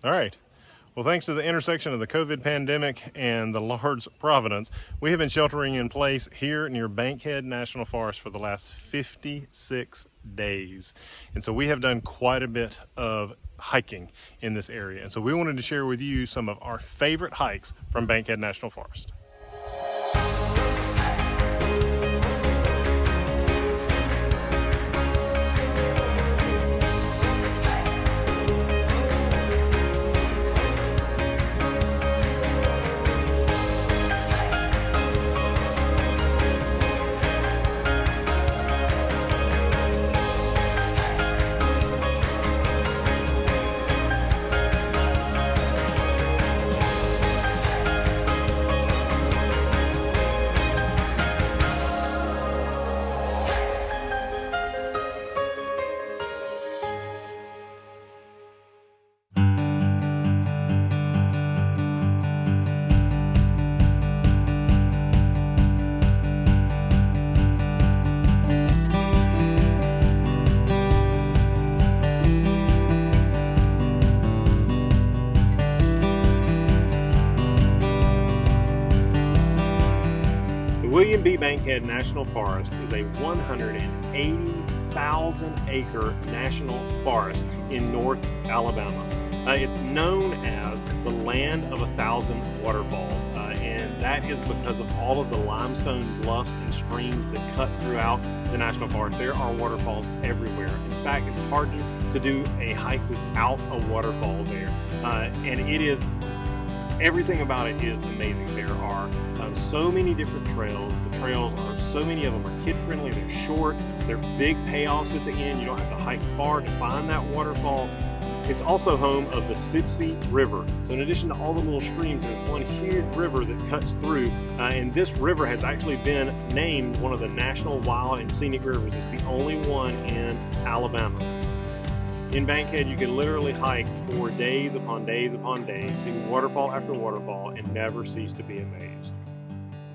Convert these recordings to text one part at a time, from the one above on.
All right. Well, thanks to the intersection of the COVID pandemic and the Lord's providence, we have been sheltering in place here near Bankhead National Forest for the last 56 days. And so we have done quite a bit of hiking in this area. And so we wanted to share with you some of our favorite hikes from Bankhead National Forest. William B. Bankhead National Forest is a 180,000 acre national forest in North Alabama. It's known as the land of 1,000 waterfalls, and that is because of all of the limestone bluffs and streams that cut throughout the national forest. There are waterfalls everywhere. In fact, it's hard to do a hike without a waterfall there, and it is everything about it is amazing. There are so many different trails. The trails are, so many of them are kid friendly, they're short, they're big payoffs at the end. You don't have to hike far to find that waterfall. It's also home of the Sipsey River. So in addition to all the little streams, there's one huge river that cuts through, and this river has actually been named one of the National Wild and Scenic Rivers. It's the only one in Alabama. In Bankhead, you can literally hike for days upon days upon days, see waterfall after waterfall, and never cease to be amazed.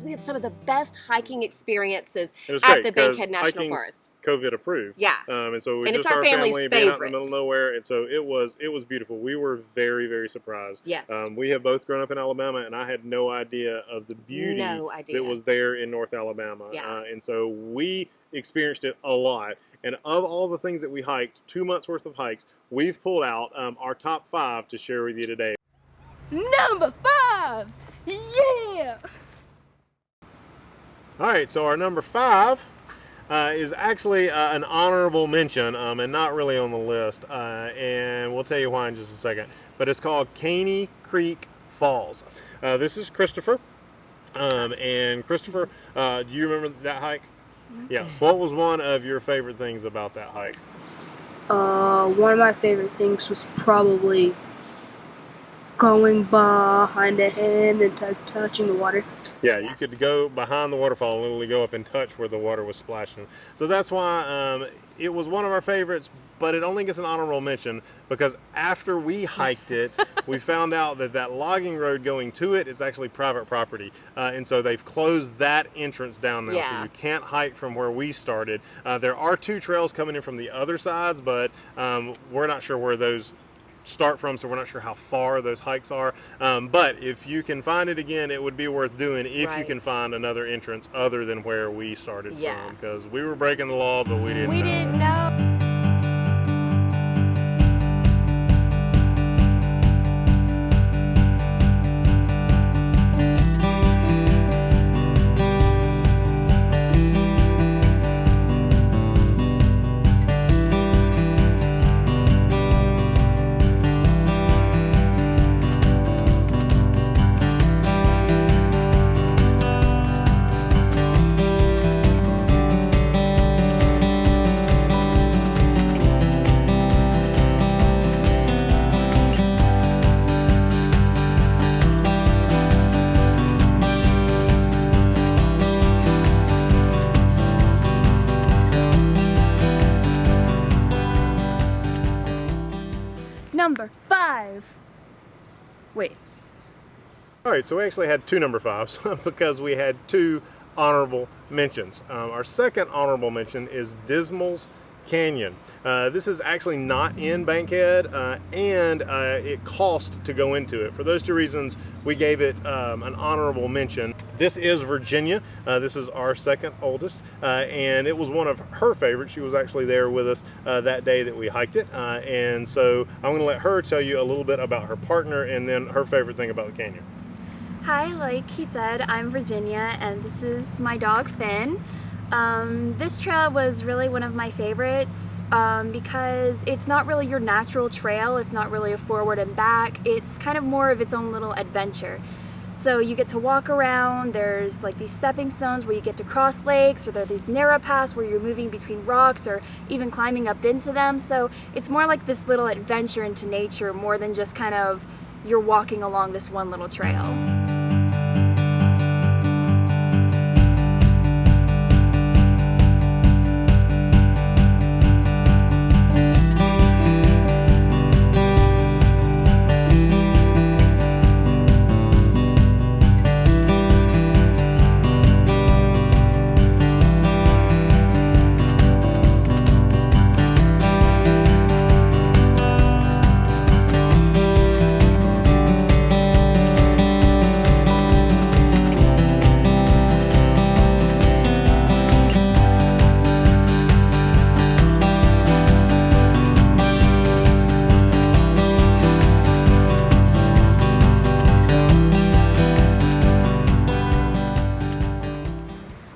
We had some of the best hiking experiences It at the Bankhead National Forest. COVID approved. Yeah. And so we And just it's our our family's family being out in the favorite. middle of nowhere, and so it was beautiful. We were very, very surprised. Yes. We have both grown up in Alabama, and I had no idea of the beauty that was there in North Alabama. Yeah. And so we experienced it a lot. And of all the things that we hiked, 2 months worth of hikes, we've pulled out our top 5 to share with you today. Number 5! Yeah! All right, so our number 5 is actually an honorable mention and not really on the list, and we'll tell you why in just a second. But it's called Caney Creek Falls. This is Christopher, and Christopher, do you remember that hike? Yeah. What was one of your favorite things about that hike? One of my favorite things was probably going behind it and then touching the water. Yeah, you could go behind the waterfall and literally go up and touch where the water was splashing. So that's why it was one of our favorites, but it only gets an honorable mention because after we hiked it, we found out that that logging road going to it is actually private property. And so they've closed that entrance down now, so you can't hike from where we started. There are 2 trails coming in from the other sides, but we're not sure where those start from, so we're not sure how far those hikes are, but if you can find it again, it would be worth doing if you can find another entrance other than where we started from, because we were breaking the law, but we didn't know. Number 5. Wait. All right, so we actually had 2 number 5s because we had 2 honorable mentions. Our second honorable mention is Dismals Canyon. This is actually not in Bankhead, and it cost to go into it. For those two reasons, we gave it an honorable mention. This is Virginia. This is our second oldest, and it was one of her favorites. She was actually there with us that day that we hiked it, and so I'm going to let her tell you a little bit about her partner and then her favorite thing about the canyon. Hi, like he said, I'm Virginia, and this is my dog Finn. This trail was really one of my favorites because it's not really your natural trail. It's not really a forward and back. It's kind of more of its own little adventure. So you get to walk around. There's like these stepping stones where you get to cross lakes, or there are these narrow paths where you're moving between rocks or even climbing up into them. So it's more like this little adventure into nature more than just kind of you're walking along this one little trail.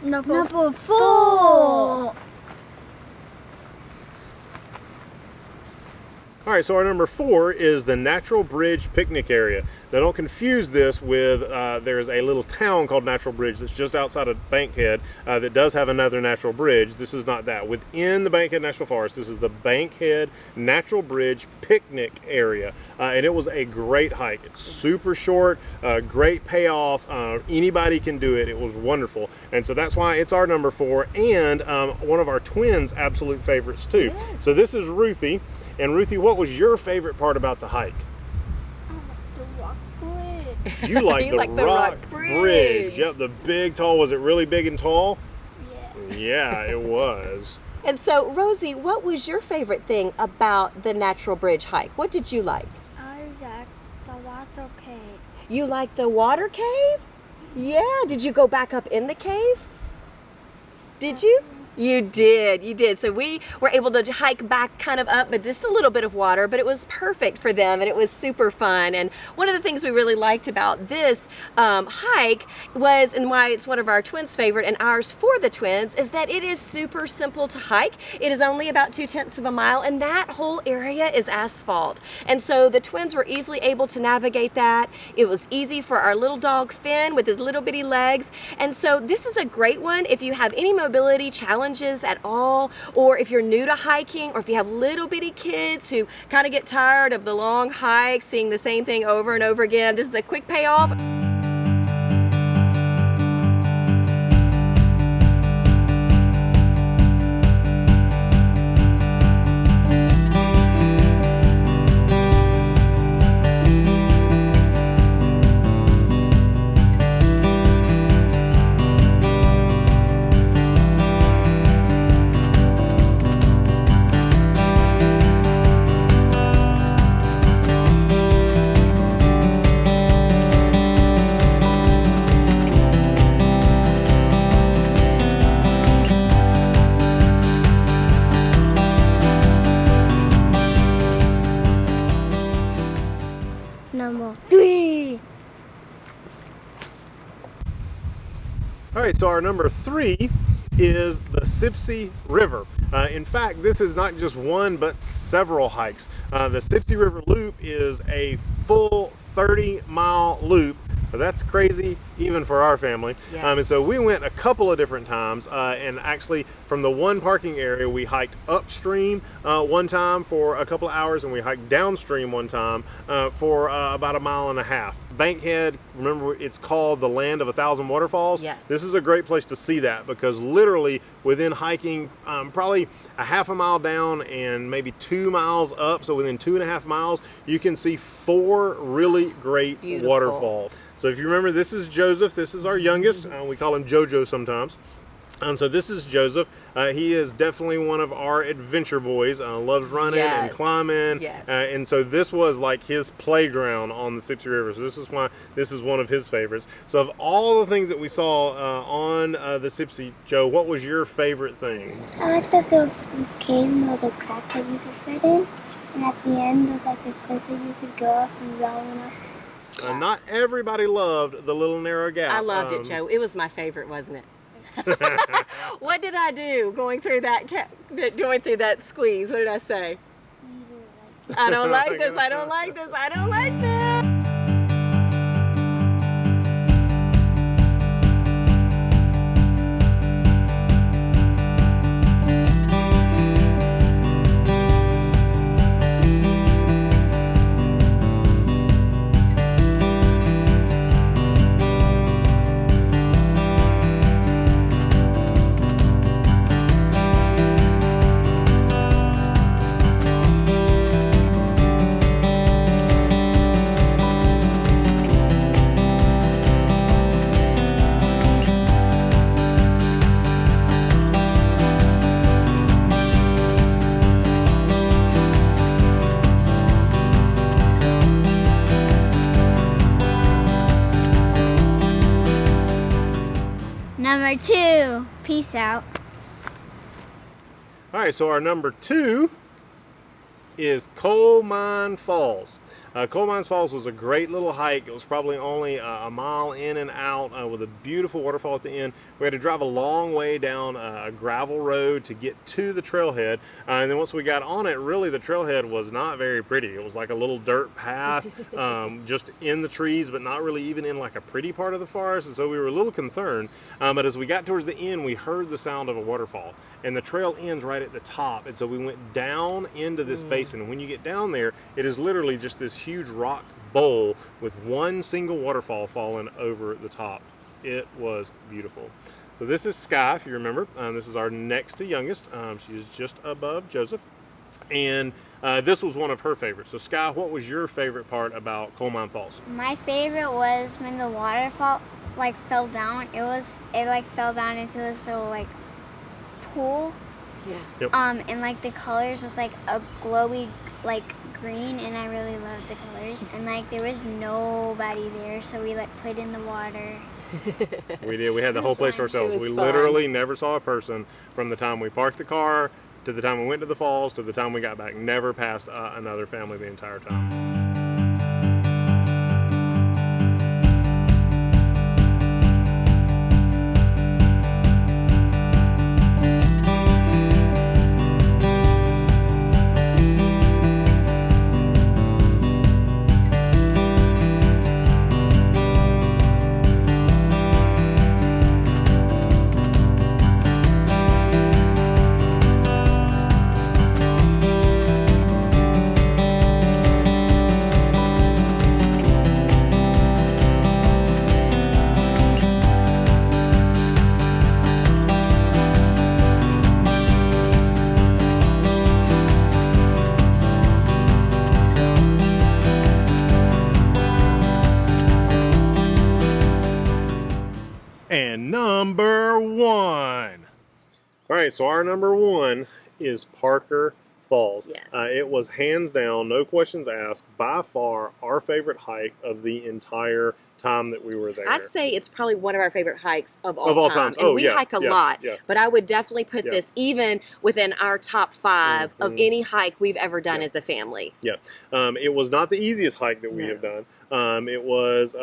Number 4. All right, so our number 4 is the Natural Bridge picnic area. Now don't confuse this with, there's a little town called Natural Bridge that's just outside of Bankhead that does have another natural bridge. This is not that. Within the Bankhead National Forest, this is the Bankhead Natural Bridge picnic area. And it was a great hike. It's super short, great payoff. Anybody can do it. It was wonderful. And so that's why it's our number 4 and one of our twins' absolute favorites too. Yes. So this is Ruthie. And Ruthie, what was your favorite part about the hike? The rock bridge. You like You the, like the rock rock bridge. bridge. Yep, the big tall. Was it really big and tall? Yeah. Yeah, it was. And so, Rosie, what was your favorite thing about the Natural Bridge hike? What did you like? I like the water cave. You like the water cave? Yeah. Did you go back up in the cave? Did you? You did. So we were able to hike back kind of up, but just a little bit of water, but it was perfect for them and it was super fun. And one of the things we really liked about this hike was, and why it's one of our twins' favorite and ours for the twins, is that it is super simple to hike. It is only about 2/10 of a mile and that whole area is asphalt. And so the twins were easily able to navigate that. It was easy for our little dog Finn with his little bitty legs. And so this is a great one if you have any mobility challenges at all, or if you're new to hiking, or if you have little bitty kids who kind of get tired of the long hike, seeing the same thing over and over again. This is a quick payoff. Number 3. All right, so our number 3 is the Sipsey River. In fact, this is not just one, but several hikes. The Sipsey River Loop is a full 30-mile loop. That's crazy even for our family. Yes. And so we went a couple of different times, and actually from the one parking area we hiked upstream one time for a couple of hours, and we hiked downstream one time for about 1.5 miles. Bankhead, remember, it's called the land of 1,000 waterfalls. Yes. This is a great place to see that, because literally within hiking probably 1/2 mile down and maybe 2 miles up, so within 2.5 miles, you can see 4 really great Beautiful. waterfalls. So if you remember, this is Joseph. This is our youngest. We call him Jojo sometimes. So this is Joseph. He is definitely one of our adventure boys. Loves running and Yes. climbing. Yes. And so this was like his playground on the Sipsey River. So this is why this is one of his favorites. So of all the things that we saw on the Sipsey, Joe, what was your favorite thing? I like that there was this cave and there was a crack that you could fit in. And at the end, there's like a cliff that you could go up and roll up. Not everybody loved the little narrow gap. I loved it, Joe. It was my favorite, wasn't it? What did I do going through that squeeze? What did I say? I don't like this. I don't like this. I don't like this. Number 2, peace out. All right, so our number 2 is Coal Mine Falls. Coal Mine Falls was a great little hike. It was probably only a mile in and out with a beautiful waterfall at the end. We had to drive a long way down a gravel road to get to the trailhead. And then once we got on it, really the trailhead was not very pretty. It was like a little dirt path just in the trees, but not really even in like a pretty part of the forest. And so we were a little concerned. But as we got towards the end, we heard the sound of a waterfall. And the trail ends right at the top. And so we went down into this basin. And when you get down there, it is literally just this huge rock bowl with one single waterfall falling over the top. It was beautiful. So this is Sky, if you remember. This is our next to youngest. She's just above Joseph. And this was one of her favorites. So Sky, what was your favorite part about Coal Mine Falls? My favorite was when the waterfall like fell down. It like fell down into this little like pool. Yeah. Yep. And like the colors was like a glowy like green, and I really loved the colors. And like there was nobody there, so we like played in the water. We did. We had the whole place to ourselves. We literally never saw a person from the time we parked the car to the time we went to the falls to the time we got back. Never passed another family the entire time. And number 1. All right, so our number 1 is Parker Falls. Yes. It was hands down, no questions asked, by far our favorite hike of the entire time that we were there. I'd say it's probably one of our favorite hikes of all time. And we hike a lot, but I would definitely put this even within our top 5 of any hike we've ever done as a family. Yeah. It was not the easiest hike that we have done. It was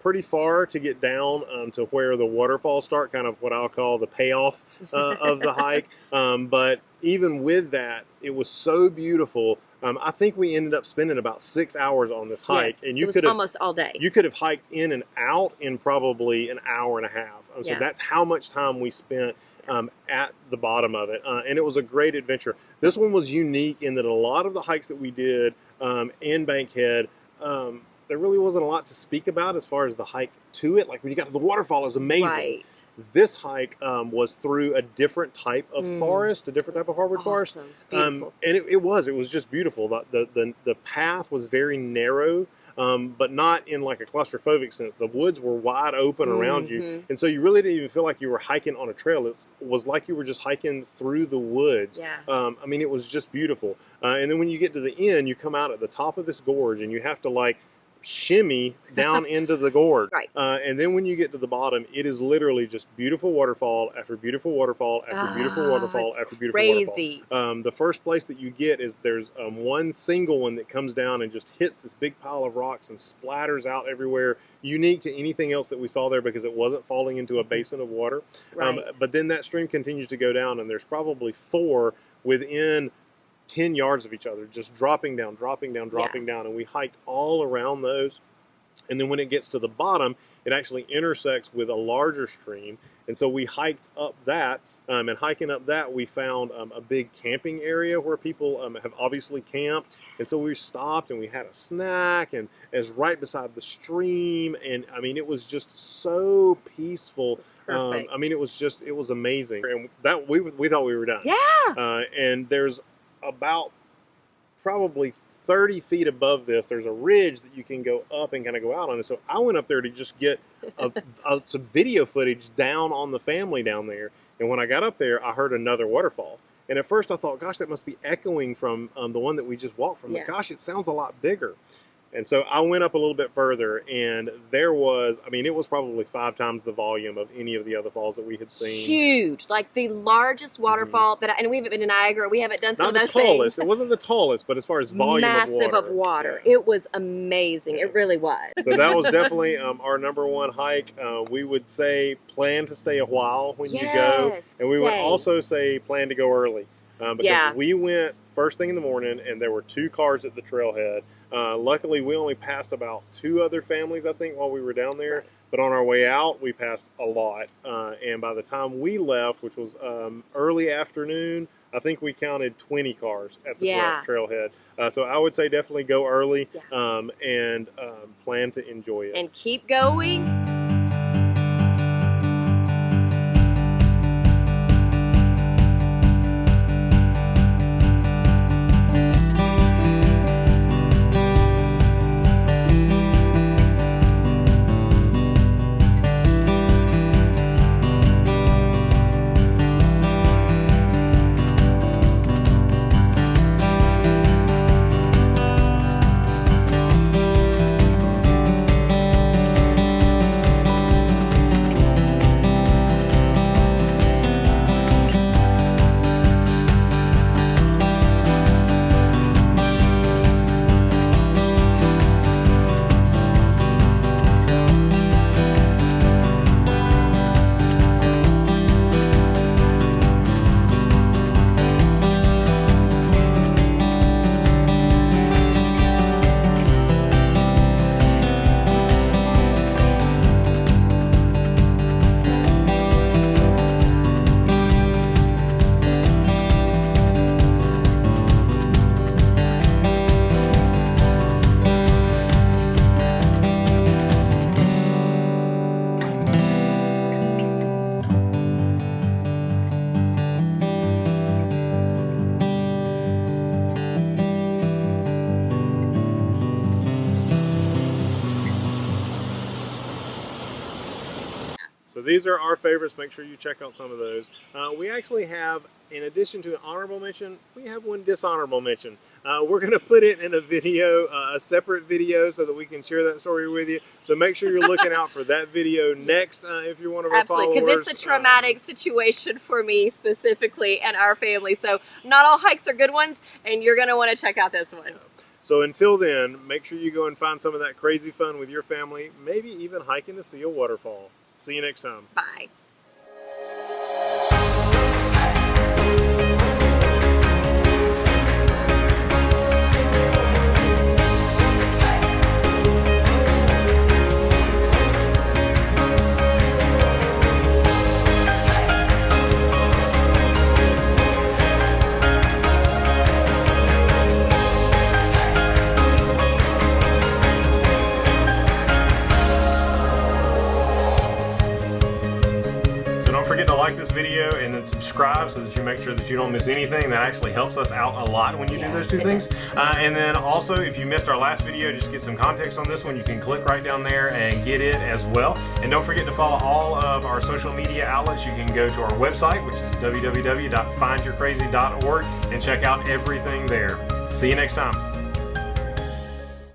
pretty far to get down to where the waterfalls start, kind of what I'll call the payoff of the hike. But even with that, it was so beautiful. I think we ended up spending about 6 hours on this hike, and it was almost all day. You could have hiked in and out in probably an hour and a half. So that's how much time we spent at the bottom of it, and it was a great adventure. This one was unique in that a lot of the hikes that we did in Bankhead, there really wasn't a lot to speak about as far as the hike to it. Like when you got to the waterfall, it was amazing. Right. This hike was through a different type of forest, a different type of hardwood forest. It's beautiful. And it was just beautiful. The path was very narrow. But not in like a claustrophobic sense. The woods were wide open around you, and so you really didn't even feel like you were hiking on a trail. It was like you were just hiking through the woods. Yeah. I mean, it was just beautiful. And then when you get to the end, you come out at the top of this gorge, and you have to like shimmy down into the gorge. Right. And then when you get to the bottom, it is literally just beautiful waterfall after beautiful waterfall after beautiful waterfall after beautiful crazy. waterfall. The first place that you get is there's one single one that comes down and just hits this big pile of rocks and splatters out everywhere, unique to anything else that we saw there because it wasn't falling into a basin of water. Right. But then that stream continues to go down, and there's probably 4 within 10 yards of each other, just dropping down, and we hiked all around those. And then when it gets to the bottom, it actually intersects with a larger stream, and so we hiked up that, and hiking up that, we found a big camping area where people have obviously camped, and so we stopped and we had a snack, and it was right beside the stream, and I mean, it was just so peaceful. Perfect. I mean, it was amazing, and that we thought we were done. Yeah. And there's about probably 30 feet above this, there's a ridge that you can go up and kind of go out on. And so I went up there to just get some video footage down on the family down there. And when I got up there, I heard another waterfall. And at first I thought, gosh, that must be echoing from the one that we just walked from. Yeah. But gosh, it sounds a lot bigger. And so I went up a little bit further, and there was, I mean, it was probably 5 times the volume of any of the other falls that we had seen. Huge, like the largest waterfall and we haven't been to Niagara. We haven't done some Not of the those tallest. things. It wasn't the tallest, but as far as volume Massive of water. Yeah. It was amazing. Yeah. It really was. So that was definitely our number one hike. We would say plan to stay a while when you go, Yes, and we would stay. also say plan to go early because we went first thing in the morning, and there were 2 cars at the trailhead. Luckily, we only passed about 2 other families, I think, while we were down there. Right. But on our way out, we passed a lot. And by the time we left, which was early afternoon, I think we counted 20 cars at the trailhead. So I would say definitely go early and plan to enjoy it. And keep going. So these are our favorites. Make sure you check out some of those. We actually have, in addition to an honorable mention, we have one dishonorable mention. We're going to put it in a video, a separate video, so that we can share that story with you. So make sure you're looking out for that video next if you're one of our followers. Absolutely, because it's a traumatic situation for me specifically and our family. So not all hikes are good ones, and you're going to want to check out this one. So until then, make sure you go and find some of that crazy fun with your family, maybe even hiking to see a waterfall. See you next time. Bye. like this video and then subscribe so that you make sure that you don't miss anything. That actually helps us out a lot when you do those two things. And then also, if you missed our last video, just get some context on this one, you can click right down there and get it as well. And don't forget to follow all of our social media outlets. You can go to our website, which is www.findyourcrazy.org, and check out everything there. See you next time.